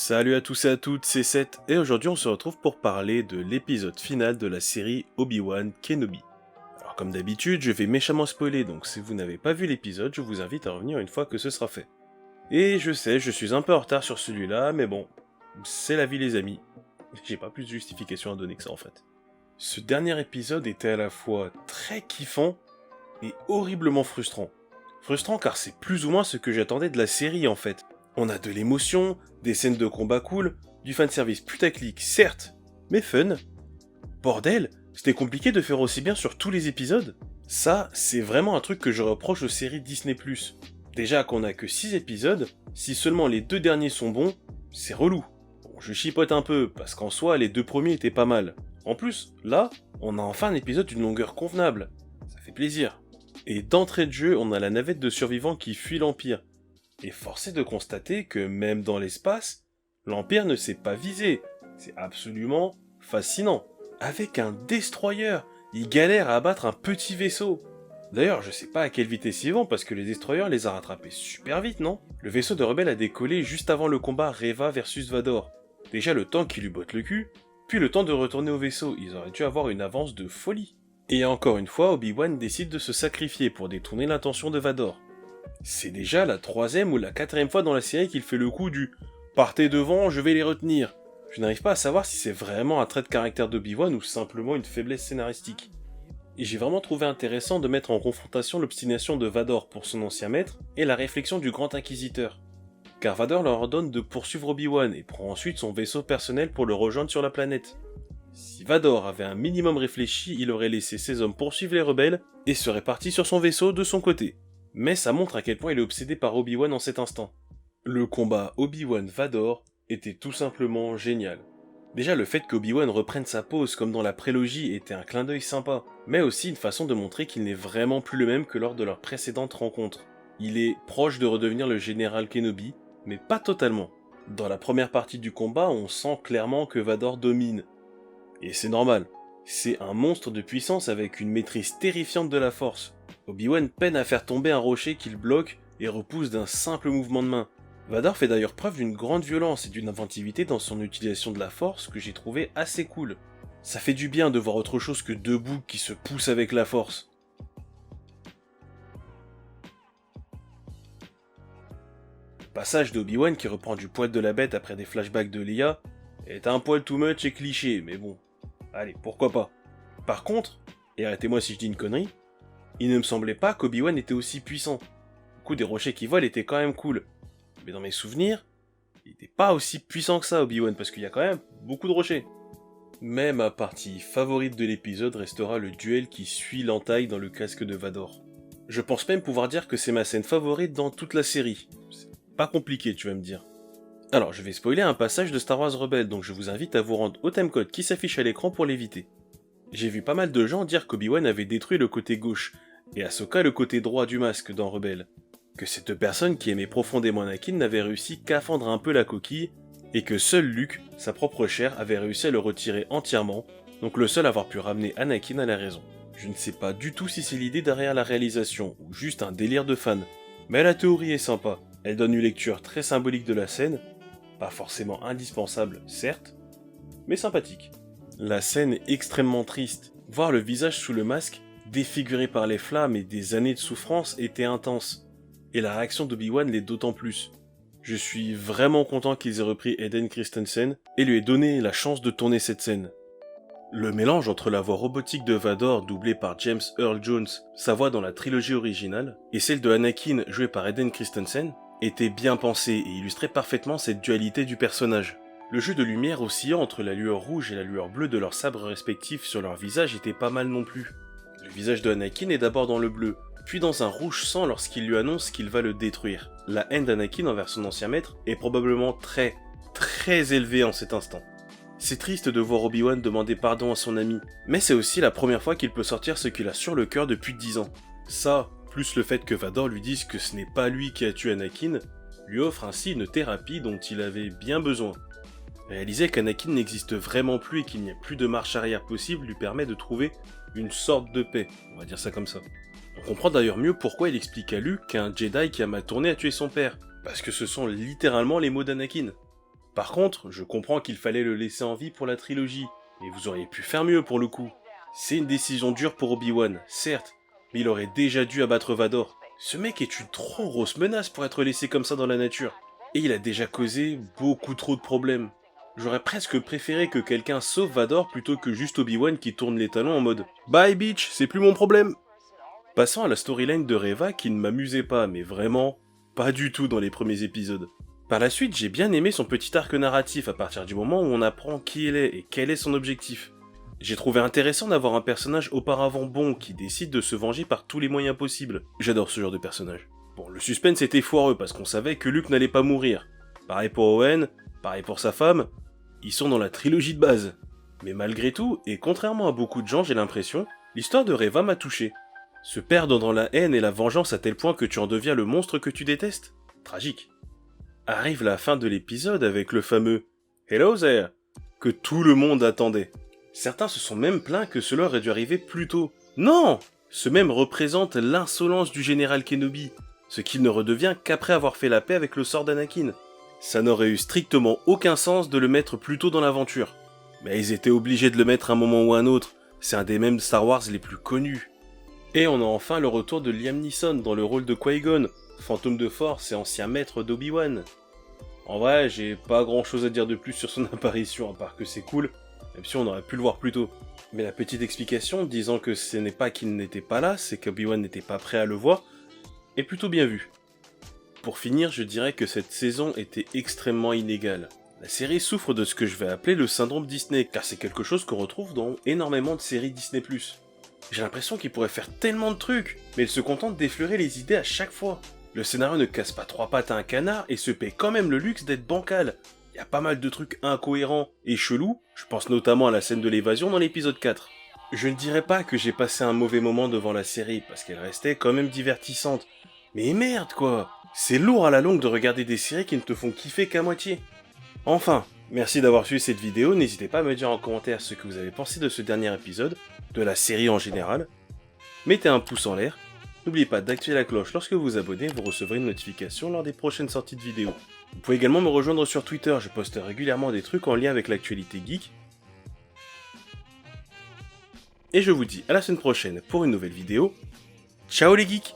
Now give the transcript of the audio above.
Salut à tous et à toutes, c'est Seth, et aujourd'hui on se retrouve pour parler de l'épisode final de la série Obi-Wan Kenobi. Alors comme d'habitude, je vais méchamment spoiler, donc si vous n'avez pas vu l'épisode, je vous invite à revenir une fois que ce sera fait. Et je sais, je suis un peu en retard sur celui-là, mais bon, c'est la vie les amis. J'ai pas plus de justification à donner que ça en fait. Ce dernier épisode était à la fois très kiffant et horriblement frustrant. Frustrant car c'est plus ou moins ce que j'attendais de la série en fait. On a de l'émotion, des scènes de combat cool, du fanservice putaclic certes, mais fun. Bordel, c'était compliqué de faire aussi bien sur tous les épisodes. Ça, c'est vraiment un truc que je reproche aux séries Disney+. Déjà qu'on a que 6 épisodes, si seulement les 2 derniers sont bons, c'est relou. Bon, je chipote un peu, parce qu'en soi, les 2 premiers étaient pas mal. En plus, là, on a enfin un épisode d'une longueur convenable. Ça fait plaisir. Et d'entrée de jeu, on a la navette de survivants qui fuit l'Empire. Et force est de constater que même dans l'espace, l'Empire ne s'est pas visé. C'est absolument fascinant. Avec un destroyer, il galère à abattre un petit vaisseau. D'ailleurs, je sais pas à quelle vitesse ils vont parce que les destroyers les a rattrapés super vite, non? Le vaisseau de rebelle a décollé juste avant le combat Reva versus Vador. Déjà le temps qu'il lui botte le cul, puis le temps de retourner au vaisseau, ils auraient dû avoir une avance de folie. Et encore une fois, Obi-Wan décide de se sacrifier pour détourner l'intention de Vador. C'est déjà la 3e ou la 4e fois dans la série qu'il fait le coup du « partez devant, je vais les retenir ». Je n'arrive pas à savoir si c'est vraiment un trait de caractère d'Obi-Wan ou simplement une faiblesse scénaristique. Et j'ai vraiment trouvé intéressant de mettre en confrontation l'obstination de Vador pour son ancien maître et la réflexion du Grand Inquisiteur. Car Vador leur ordonne de poursuivre Obi-Wan et prend ensuite son vaisseau personnel pour le rejoindre sur la planète. Si Vador avait un minimum réfléchi, il aurait laissé ses hommes poursuivre les rebelles et serait parti sur son vaisseau de son côté. Mais ça montre à quel point il est obsédé par Obi-Wan en cet instant. Le combat Obi-Wan-Vador était tout simplement génial. Déjà le fait qu'Obi-Wan reprenne sa pose comme dans la prélogie était un clin d'œil sympa, mais aussi une façon de montrer qu'il n'est vraiment plus le même que lors de leur précédente rencontre. Il est proche de redevenir le général Kenobi, mais pas totalement. Dans la première partie du combat, on sent clairement que Vador domine. Et c'est normal. C'est un monstre de puissance avec une maîtrise terrifiante de la force. Obi-Wan peine à faire tomber un rocher qu'il bloque et repousse d'un simple mouvement de main. Vador fait d'ailleurs preuve d'une grande violence et d'une inventivité dans son utilisation de la force que j'ai trouvé assez cool. Ça fait du bien de voir autre chose que deux boucs qui se poussent avec la force. Le passage d'Obi-Wan qui reprend du poil de la bête après des flashbacks de Leia est un poil too much et cliché, mais bon, allez, pourquoi pas. Par contre, et arrêtez-moi si je dis une connerie, il ne me semblait pas qu'Obi-Wan était aussi puissant. Du coup, des rochers qui volent étaient quand même cool. Mais dans mes souvenirs, il n'était pas aussi puissant que ça, Obi-Wan, parce qu'il y a quand même beaucoup de rochers. Mais ma partie favorite de l'épisode restera le duel qui suit l'entaille dans le casque de Vador. Je pense même pouvoir dire que c'est ma scène favorite dans toute la série. C'est pas compliqué, tu vas me dire. Alors, je vais spoiler un passage de Star Wars Rebels, donc je vous invite à vous rendre au timecode qui s'affiche à l'écran pour l'éviter. J'ai vu pas mal de gens dire qu'Obi-Wan avait détruit le côté gauche, et Ahsoka le côté droit du masque dans Rebelle. Que ces deux personnes qui aimaient profondément Anakin n'avaient réussi qu'à fendre un peu la coquille, et que seul Luke, sa propre chair, avait réussi à le retirer entièrement, donc le seul à avoir pu ramener Anakin à la raison. Je ne sais pas du tout si c'est l'idée derrière la réalisation, ou juste un délire de fan, mais la théorie est sympa, elle donne une lecture très symbolique de la scène, pas forcément indispensable, certes, mais sympathique. La scène est extrêmement triste. Voir le visage sous le masque, défiguré par les flammes et des années de souffrance, était intense. Et la réaction d'Obi-Wan l'est d'autant plus. Je suis vraiment content qu'ils aient repris Hayden Christensen et lui aient donné la chance de tourner cette scène. Le mélange entre la voix robotique de Vador, doublée par James Earl Jones, sa voix dans la trilogie originale, et celle de Anakin, jouée par Hayden Christensen, était bien pensé et illustrait parfaitement cette dualité du personnage. Le jeu de lumière oscillant entre la lueur rouge et la lueur bleue de leurs sabres respectifs sur leur visage était pas mal non plus. Le visage de Anakin est d'abord dans le bleu, puis dans un rouge sang lorsqu'il lui annonce qu'il va le détruire. La haine d'Anakin envers son ancien maître est probablement très élevée en cet instant. C'est triste de voir Obi-Wan demander pardon à son ami, mais c'est aussi la première fois qu'il peut sortir ce qu'il a sur le cœur depuis 10 ans. Ça, plus le fait que Vador lui dise que ce n'est pas lui qui a tué Anakin, lui offre ainsi une thérapie dont il avait bien besoin. Réaliser qu'Anakin n'existe vraiment plus et qu'il n'y a plus de marche arrière possible lui permet de trouver une sorte de paix, on va dire ça comme ça. On comprend d'ailleurs mieux pourquoi il explique à Luke qu'un Jedi qui a mal tourné a tué son père, parce que ce sont littéralement les mots d'Anakin. Par contre, je comprends qu'il fallait le laisser en vie pour la trilogie, mais vous auriez pu faire mieux pour le coup. C'est une décision dure pour Obi-Wan, certes, mais il aurait déjà dû abattre Vador. Ce mec est une trop grosse menace pour être laissé comme ça dans la nature. Et il a déjà causé beaucoup trop de problèmes. J'aurais presque préféré que quelqu'un sauve Vador plutôt que juste Obi-Wan qui tourne les talons en mode « Bye bitch, c'est plus mon problème !» Passons à la storyline de Reva qui ne m'amusait pas, mais vraiment pas du tout dans les premiers épisodes. Par la suite, j'ai bien aimé son petit arc narratif à partir du moment où on apprend qui elle est et quel est son objectif. J'ai trouvé intéressant d'avoir un personnage auparavant bon qui décide de se venger par tous les moyens possibles. J'adore ce genre de personnage. Bon, le suspense était foireux parce qu'on savait que Luke n'allait pas mourir. Pareil pour Owen, pareil pour sa femme, ils sont dans la trilogie de base. Mais malgré tout, et contrairement à beaucoup de gens j'ai l'impression, l'histoire de Reva m'a touché. Se perdre dans la haine et la vengeance à tel point que tu en deviens le monstre que tu détestes. Tragique. Arrive la fin de l'épisode avec le fameux « Hello there » que tout le monde attendait. Certains se sont même plaints que cela aurait dû arriver plus tôt. Non! Ce même représente l'insolence du général Kenobi, ce qu'il ne redevient qu'après avoir fait la paix avec le sort d'Anakin. Ça n'aurait eu strictement aucun sens de le mettre plus tôt dans l'aventure. Mais ils étaient obligés de le mettre à un moment ou à un autre, c'est un des mêmes Star Wars les plus connus. Et on a enfin le retour de Liam Neeson dans le rôle de Qui-Gon, fantôme de force et ancien maître d'Obi-Wan. En vrai, j'ai pas grand chose à dire de plus sur son apparition, à part que c'est cool, même si on aurait pu le voir plus tôt. Mais la petite explication disant que ce n'est pas qu'il n'était pas là, c'est qu'Obi-Wan n'était pas prêt à le voir, est plutôt bien vue. Pour finir, je dirais que cette saison était extrêmement inégale. La série souffre de ce que je vais appeler le syndrome Disney, car c'est quelque chose qu'on retrouve dans énormément de séries Disney+. J'ai l'impression qu'il pourrait faire tellement de trucs, mais il se contente d'effleurer les idées à chaque fois. Le scénario ne casse pas trois pattes à un canard et se paie quand même le luxe d'être bancal. Il y a pas mal de trucs incohérents et chelous, je pense notamment à la scène de l'évasion dans l'épisode 4. Je ne dirais pas que j'ai passé un mauvais moment devant la série, parce qu'elle restait quand même divertissante. Mais merde quoi! C'est lourd à la longue de regarder des séries qui ne te font kiffer qu'à moitié. Enfin, merci d'avoir suivi cette vidéo, n'hésitez pas à me dire en commentaire ce que vous avez pensé de ce dernier épisode, de la série en général. Mettez un pouce en l'air, n'oubliez pas d'activer la cloche lorsque vous vous abonnez, vous recevrez une notification lors des prochaines sorties de vidéos. Vous pouvez également me rejoindre sur Twitter, je poste régulièrement des trucs en lien avec l'actualité geek. Et je vous dis à la semaine prochaine pour une nouvelle vidéo. Ciao les geeks!